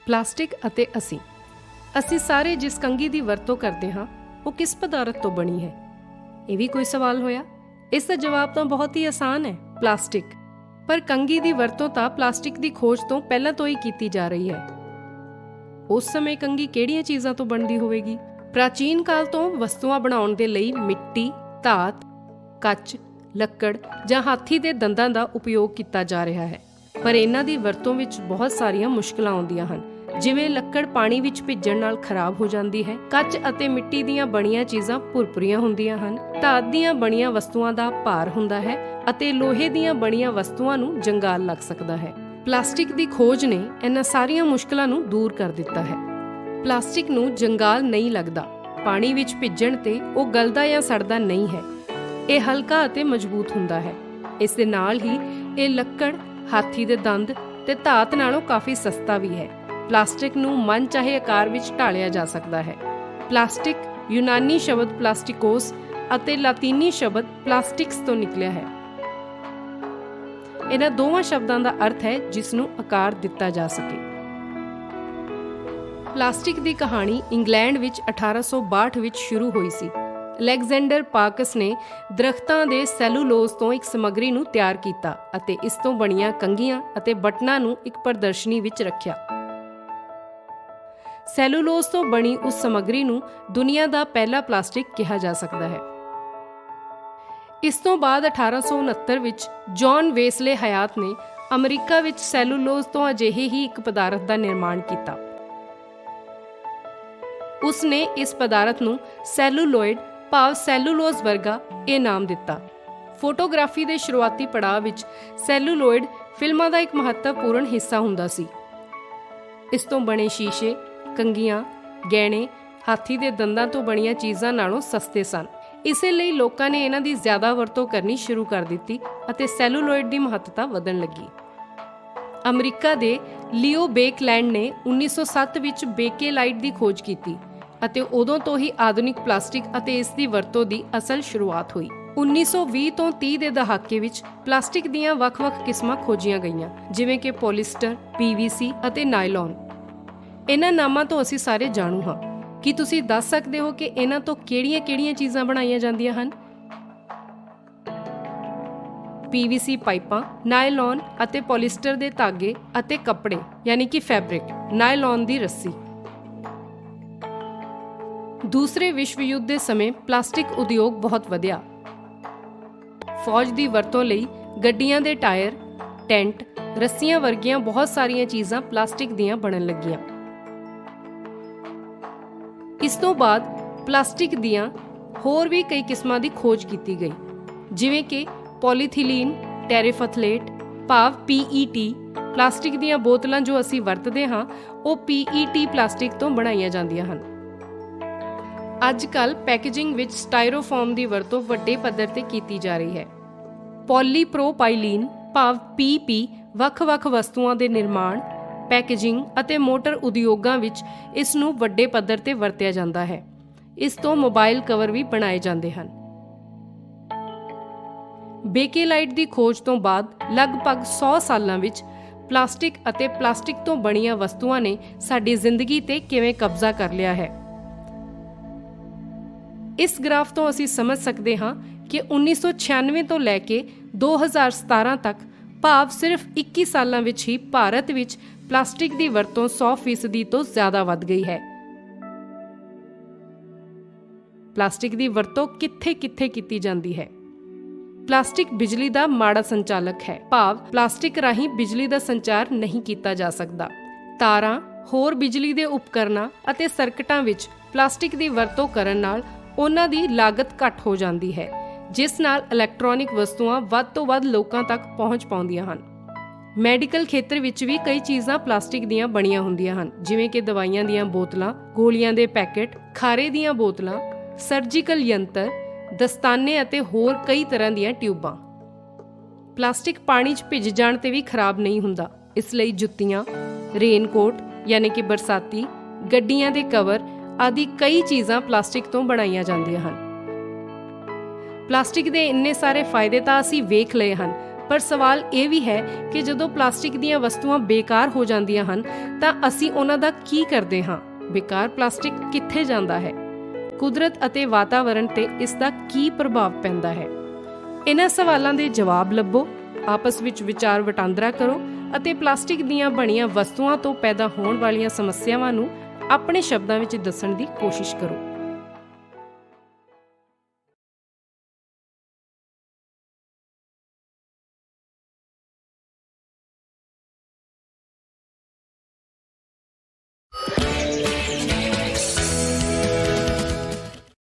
Plastic ਅਤੇ ਅਸੀਂ ਸਾਰੇ ਜਿਸ ਕੰਘੀ ਦੀ ਵਰਤੋਂ ਕਰਦੇ ਹਾਂ ਉਹ ਕਿਸ ਪਦਾਰਥ ਤੋਂ ਬਣੀ ਹੈ? ਇਹ ਵੀ ਕੋਈ ਸਵਾਲ ਹੋਇਆ। ਇਸ ਦਾ ਜਵਾਬ ਤਾਂ ਬਹੁਤ ਹੀ ਆਸਾਨ ਹੈ, ਪਲਾਸਟਿਕ। ਪਰ ਕੰਘੀ ਦੀ ਵਰਤੋਂ ਤਾਂ ਪਲਾਸਟਿਕ ਦੀ ਖੋਜ ਤੋਂ ਪਹਿਲਾਂ ਤੋਂ ਹੀ ਕੀਤੀ ਜਾ ਰਹੀ ਹੈ। ਉਸ ਸਮੇਂ ਕੰਘੀ ਕਿਹੜੀਆਂ ਚੀਜ਼ਾਂ ਤੋਂ ਬਣਦੀ ਹੋਵੇਗੀ? ਪ੍ਰਾਚੀਨ ਕਾਲ ਤੋਂ ਵਸਤੂਆਂ ਬਣਾਉਣ ਦੇ ਲਈ ਮਿੱਟੀ, ਧਾਤ, ਕੱਚ, ਲੱਕੜ ਜਾਂ ਹਾਥੀ ਦੇ ਦੰਦਾਂ ਦਾ ਉਪਯੋਗ ਕੀਤਾ ਜਾ ਰਿਹਾ ਹੈ। ਪਰ ਇਹਨਾਂ ਦੀ ਵਰਤੋਂ ਵਿੱਚ ਬਹੁਤ ਸਾਰੀਆਂ ਮੁਸ਼ਕਲਾਂ ਆਉਂਦੀਆਂ ਹਨ, ਜਿਵੇਂ ਲੱਕੜ ਪਾਣੀ ਵਿੱਚ ਭਿੱਜਣ ਨਾਲ ਖਰਾਬ ਹੋ ਜਾਂਦੀ ਹੈ, ਕੱਚ ਅਤੇ ਮਿੱਟੀ ਦੀਆਂ ਬਣੀਆਂ ਚੀਜ਼ਾਂ ਭੁਰਭੁਰੀਆਂ ਹੁੰਦੀਆਂ ਹਨ, ਧਾਤ ਦੀਆਂ ਬਣੀਆਂ ਵਸਤੂਆਂ ਦਾ ਭਾਰ ਹੁੰਦਾ ਹੈ ਅਤੇ ਲੋਹੇ ਦੀਆਂ ਬਣੀਆਂ ਵਸਤੂਆਂ ਨੂੰ ਜੰਗਾਲ ਲੱਗ ਸਕਦਾ ਹੈ। ਪਲਾਸਟਿਕ ਦੀ ਖੋਜ ਨੇ ਇਹਨਾਂ ਸਾਰੀਆਂ ਮੁਸ਼ਕਲਾਂ ਨੂੰ ਦੂਰ ਕਰ ਦਿੱਤਾ ਹੈ। ਪਲਾਸਟਿਕ ਨੂੰ ਜੰਗਾਲ ਨਹੀਂ ਲੱਗਦਾ। ਪਾਣੀ ਵਿੱਚ ਭਿੱਜਣ ਤੇ ਉਹ ਗਲਦਾ ਜਾਂ ਸੜਦਾ ਨਹੀਂ ਹੈ। ਇਹ ਹਲਕਾ ਅਤੇ ਮਜ਼ਬੂਤ ਹੁੰਦਾ ਹੈ। ਇਸ ਦੇ ਨਾਲ ਹੀ ਇਹ ਲੱਕੜ, ਹਾਥੀ ਦੇ ਦੰਦ ਤੇ ਧਾਤ ਨਾਲੋਂ ਕਾਫੀ ਸਸਤਾ ਵੀ ਹੈ। ਪਲਾਸਟਿਕ ਨੂੰ ਮਨਚਾਹੇ ਆਕਾਰ ਵਿੱਚ ਢਾਲਿਆ ਜਾ ਸਕਦਾ ਹੈ। ਪਲਾਸਟਿਕ ਯੂਨਾਨੀ ਸ਼ਬਦ ਪਲਾਸਟਿਕੋਸ ਅਤੇ ਲਾਤੀਨੀ ਸ਼ਬਦ ਪਲਾਸਟਿਕਸ ਤੋਂ ਨਿਕਲਿਆ ਹੈ। ਇਹਨਾਂ ਦੋਵਾਂ ਸ਼ਬਦਾਂ ਦਾ ਅਰਥ ਹੈ ਜਿਸ ਨੂੰ ਆਕਾਰ ਦਿੱਤਾ ਜਾ ਸਕੇ। ਪਲਾਸਟਿਕ ਦੀ ਕਹਾਣੀ ਇੰਗਲੈਂਡ ਵਿੱਚ 1862 ਵਿੱਚ ਸ਼ੁਰੂ ਹੋਈ ਸੀ। ਅਲੈਗਜ਼ੈਂਡਰ ਪਾਰਕਸ ਨੇ ਦਰਖਤਾਂ ਦੇ ਸੈਲੂਲੋਜ਼ ਤੋਂ ਇੱਕ ਸਮੱਗਰੀ ਨੂੰ ਤਿਆਰ ਕੀਤਾ ਅਤੇ ਇਸ ਤੋਂ ਬਣੀਆਂ ਕੰਘੀਆਂ ਅਤੇ ਬਟਨਾਂ ਨੂੰ ਇੱਕ ਪ੍ਰਦਰਸ਼ਨੀ ਵਿੱਚ ਰੱਖਿਆ। ਸੈਲੂਲੋਜ਼ ਤੋਂ ਬਣੀ ਉਸ ਸਮੱਗਰੀ ਨੂੰ ਦੁਨੀਆ ਦਾ ਪਹਿਲਾ ਪਲਾਸਟਿਕ ਕਿਹਾ ਜਾ ਸਕਦਾ ਹੈ। ਇਸ ਤੋਂ ਬਾਅਦ 1869 ਵਿੱਚ ਜੌਨ ਵੇਸਲੇ ਹਯਾਤ ਨੇ ਅਮਰੀਕਾ ਵਿੱਚ ਸੈਲੂਲੋਜ਼ ਤੋਂ ਅਜਿਹੇ ਹੀ ਇੱਕ ਪਦਾਰਥ ਦਾ ਨਿਰਮਾਣ ਕੀਤਾ। ਉਸ ਨੇ ਇਸ ਪਦਾਰਥ ਨੂੰ ਸੈਲੂਲੋਇਡ ਭਾਵ ਸੈਲੂਲੋਜ਼ ਵਰਗਾ ਇਹ ਨਾਮ ਦਿੱਤਾ। ਫੋਟੋਗ੍ਰਾਫੀ ਦੇ ਸ਼ੁਰੂਆਤੀ ਪੜਾਅ ਵਿੱਚ ਸੈਲੂਲੋਇਡ ਫਿਲਮਾਂ ਦਾ ਇੱਕ ਮਹੱਤਵਪੂਰਨ ਹਿੱਸਾ ਹੁੰਦਾ ਸੀ। ਇਸ ਤੋਂ ਬਣੇ ਸ਼ੀਸ਼ੇ, ਕੰਘੀਆਂ, ਗਹਿਣੇ ਹਾਥੀ ਦੇ ਦੰਦਾਂ ਤੋਂ ਬਣੀਆਂ ਚੀਜ਼ਾਂ ਨਾਲੋਂ ਸਸਤੇ ਸਨ। ਇਸੇ ਲਈ ਲੋਕਾਂ ਨੇ ਇਹਨਾਂ ਦੀ ਜ਼ਿਆਦਾ ਵਰਤੋਂ ਕਰਨੀ ਸ਼ੁਰੂ ਕਰ ਦਿੱਤੀ ਅਤੇ ਸੈਲੂਲੋਇਡ ਦੀ ਮਹੱਤਤਾ ਵਧਣ ਲੱਗੀ। ਅਮਰੀਕਾ ਦੇ ਲਿਓ ਬੇਕਲੈਂਡ ਨੇ 1907 ਵਿੱਚ ਬੇਕੇਲਾਈਟ ਦੀ ਖੋਜ ਕੀਤੀ ਅਤੇ ਉਦੋਂ ਤੋਂ ਹੀ ਆਧੁਨਿਕ ਪਲਾਸਟਿਕ ਅਤੇ ਇਸ ਦੀ ਵਰਤੋਂ ਦੀ ਅਸਲ ਸ਼ੁਰੂਆਤ ਹੋਈ। 1920 ਤੋਂ 30 ਦੇ ਦਹਾਕੇ ਵਿੱਚ ਪਲਾਸਟਿਕ ਦੀਆਂ ਵੱਖ-ਵੱਖ ਕਿਸਮਾਂ ਖੋਜੀਆਂ ਗਈਆਂ, ਜਿਵੇਂ ਕਿ ਪੋਲੀਸਟਰ, PVC ਅਤੇ ਨਾਈਲੌਨ। ਇਹਨਾਂ ਨਾਮਾਂ ਤੋਂ ਅਸੀਂ ਸਾਰੇ ਜਾਣੂ ਹਾਂ। ਕੀ ਤੁਸੀਂ ਦੱਸ ਸਕਦੇ ਹੋ ਕਿ ਇਹਨਾਂ ਤੋਂ ਕਿਹੜੀਆਂ-ਕਿਹੜੀਆਂ ਚੀਜ਼ਾਂ ਬਣਾਈਆਂ ਜਾਂਦੀਆਂ ਹਨ? PVC ਪਾਈਪਾਂ, ਨਾਈਲੌਨ ਅਤੇ ਪੋਲੀਸਟਰ ਦੇ ਧਾਗੇ ਅਤੇ ਕੱਪੜੇ ਯਾਨੀ ਕਿ ਫੈਬਰਿਕ, ਨਾਈਲੌਨ ਦੀ ਰੱਸੀ। ਦੂਸਰੇ ਵਿਸ਼ਵ ਯੁੱਧ ਦੇ ਸਮੇਂ ਪਲਾਸਟਿਕ ਉਦਯੋਗ ਬਹੁਤ ਵਧਿਆ। ਫੌਜ ਦੀ ਵਰਤੋਂ ਲਈ ਗੱਡੀਆਂ ਦੇ ਟਾਇਰ, ਟੈਂਟ, ਰੱਸੀਆਂ ਵਰਗੀਆਂ ਬਹੁਤ ਸਾਰੀਆਂ ਚੀਜ਼ਾਂ ਪਲਾਸਟਿਕ ਦੀਆਂ ਬਣਨ ਲੱਗੀਆਂ। ਇਸ ਤੋਂ ਬਾਅਦ ਪਲਾਸਟਿਕ ਦੀਆਂ ਹੋਰ ਵੀ ਕਈ ਕਿਸਮਾਂ ਦੀ ਖੋਜ ਕੀਤੀ ਗਈ, ਜਿਵੇਂ ਕਿ ਪੋਲੀਥੀਲੀਨ, ਟੈਰੇਫਥਲੇਟ ਭਾਵ PET। ਪਲਾਸਟਿਕ ਦੀਆਂ ਬੋਤਲਾਂ ਜੋ ਅਸੀਂ ਵਰਤਦੇ ਹਾਂ ਉਹ PET ਪਲਾਸਟਿਕ ਤੋਂ ਬਣਾਈਆਂ ਜਾਂਦੀਆਂ ਹਨ। ਅੱਜ-ਕੱਲ੍ਹ ਪੈਕੇਜਿੰਗ ਵਿੱਚ ਸਟਾਇਰੋਫੋਮ ਦੀ ਵਰਤੋਂ ਵੱਡੇ ਪੱਧਰ ਤੇ ਕੀਤੀ ਜਾ ਰਹੀ ਹੈ। ਪੋਲੀਪ੍ਰੋਪਾਈਲੀਨ ਭਾਵ PP ਵੱਖ-ਵੱਖ ਵਸਤੂਆਂ ਦੇ ਨਿਰਮਾਣ, ਪੈਕੇਜਿੰਗ ਅਤੇ ਮੋਟਰ ਉਦਯੋਗਾਂ ਵਿੱਚ ਇਸ ਨੂੰ ਵੱਡੇ ਪੱਧਰ ਤੇ ਵਰਤਿਆ ਜਾਂਦਾ ਹੈ। ਇਸ ਤੋਂ ਮੋਬਾਈਲ ਕਵਰ ਵੀ ਬਣਾਏ ਜਾਂਦੇ ਹਨ। ਬੇਕੇਲਾਈਟ ਦੀ ਖੋਜ ਤੋਂ ਬਾਅਦ ਲਗਭਗ 100 ਸਾਲਾਂ ਵਿੱਚ ਪਲਾਸਟਿਕ ਅਤੇ ਪਲਾਸਟਿਕ ਤੋਂ ਬਣੀਆਂ ਵਸਤੂਆਂ ਨੇ ਸਾਡੀ ਜ਼ਿੰਦਗੀ ਤੇ ਕਿਵੇਂ ਕਬਜ਼ਾ ਕਰ ਲਿਆ ਹੈ। ਇਸ ਗ੍ਰਾਫ ਤੋਂ ਅਸੀਂ ਸਮਝ ਸਕਦੇ ਹਾਂ ਕਿ 1996 ਤੋਂ ਲੈ ਕੇ 2017 ਤੱਕ ਭਾਵ ਸਿਰਫ 21 ਸਾਲਾਂ ਵਿੱਚ ਹੀ ਭਾਰਤ ਵਿੱਚ ਪਲਾਸਟਿਕ ਦੀ ਵਰਤੋਂ 100% ਤੋਂ ਜ਼ਿਆਦਾ ਵੱਧ ਗਈ ਹੈ। ਪਲਾਸਟਿਕ ਦੀ ਵਰਤੋਂ ਕਿੱਥੇ-ਕਿੱਥੇ ਕੀਤੀ ਜਾਂਦੀ ਹੈ? ਪਲਾਸਟਿਕ ਬਿਜਲੀ ਦਾ ਮਾੜਾ ਸੰਚਾਲਕ ਹੈ, ਭਾਵ ਪਲਾਸਟਿਕ ਰਾਹੀਂ ਬਿਜਲੀ ਦਾ ਸੰਚਾਰ ਨਹੀਂ ਕੀਤਾ ਜਾ ਸਕਦਾ। ਤਾਰਾਂ, ਹੋਰ ਬਿਜਲੀ ਦੇ ਉਪਕਰਨਾਂ ਅਤੇ ਸਰਕਟਾਂ ਵਿੱਚ ਪਲਾਸਟਿਕ ਦੀ ਵਰਤੋਂ ਕਰਨ ਨਾਲ ਉਹਨਾਂ ਦੀ ਲਾਗਤ ਘੱਟ ਹੋ ਜਾਂਦੀ ਹੈ, ਜਿਸ ਨਾਲ ਇਲੈਕਟ੍ਰੋਨਿਕ ਵਸਤੂਆਂ ਵੱਧ ਤੋਂ ਵੱਧ ਲੋਕਾਂ ਤੱਕ ਪਹੁੰਚ ਪਾਉਂਦੀਆਂ ਹਨ। ਮੈਡੀਕਲ ਖੇਤਰ ਵਿੱਚ ਵੀ ਕਈ ਚੀਜ਼ਾਂ ਪਲਾਸਟਿਕ ਦੀਆਂ ਬਣੀਆਂ ਹੁੰਦੀਆਂ ਹਨ, ਜਿਵੇਂ ਕਿ ਦਵਾਈਆਂ ਦੀਆਂ ਬੋਤਲਾਂ, ਗੋਲੀਆਂ ਦੇ ਪੈਕੇਟ, ਖਾਰੇ ਦੀਆਂ ਬੋਤਲਾਂ, ਸਰਜੀਕਲ ਯੰਤਰ, ਦਸਤਾਨੇ ਅਤੇ ਹੋਰ ਕਈ ਤਰ੍ਹਾਂ ਦੀਆਂ ਟਿਊਬਾਂ। ਪਲਾਸਟਿਕ ਪਾਣੀ 'ਚ ਭਿੱਜ ਜਾਣ ਤੇ ਵੀ ਖਰਾਬ ਨਹੀਂ ਹੁੰਦਾ, ਇਸ ਲਈ ਜੁੱਤੀਆਂ, ਰੇਨਕੋਟ ਯਾਨੀ ਕਿ ਬਰਸਾਤੀ, ਗੱਡੀਆਂ ਦੇ ਕਵਰ ਆਦਿ ਕਈ ਚੀਜ਼ਾਂ ਪਲਾਸਟਿਕ ਤੋਂ ਬਣਾਈਆਂ ਜਾਂਦੀਆਂ ਹਨ। ਪਲਾਸਟਿਕ ਦੇ ਇੰਨੇ ਸਾਰੇ ਫਾਇਦੇ ਤਾਂ ਅਸੀਂ ਵੇਖ ਲਏ ਹਨ, ਪਰ ਸਵਾਲ ਇਹ ਵੀ ਹੈ ਕਿ ਜਦੋਂ ਪਲਾਸਟਿਕ ਦੀਆਂ ਵਸਤੂਆਂ ਬੇਕਾਰ ਹੋ ਜਾਂਦੀਆਂ ਹਨ ਤਾਂ ਅਸੀਂ ਉਹਨਾਂ ਦਾ ਕੀ ਕਰਦੇ ਹਾਂ? ਬੇਕਾਰ ਪਲਾਸਟਿਕ ਕਿੱਥੇ ਜਾਂਦਾ ਹੈ? ਕੁਦਰਤ ਅਤੇ ਵਾਤਾਵਰਣ ਤੇ ਇਸ ਦਾ ਕੀ ਪ੍ਰਭਾਵ ਪੈਂਦਾ ਹੈ? ਇਹਨਾਂ ਸਵਾਲਾਂ ਦੇ ਜਵਾਬ ਲੱਭੋ, ਆਪਸ ਵਿੱਚ ਵਿਚਾਰ ਵਟਾਂਦਰਾ ਕਰੋ ਅਤੇ ਪਲਾਸਟਿਕ ਦੀਆਂ ਬਣੀਆਂ ਵਸਤੂਆਂ ਤੋਂ ਪੈਦਾ ਹੋਣ ਵਾਲੀਆਂ ਸਮੱਸਿਆਵਾਂ ਨੂੰ ਆਪਣੇ ਸ਼ਬਦਾਂ ਵਿੱਚ ਦੱਸਣ ਦੀ ਕੋਸ਼ਿਸ਼ ਕਰੋ।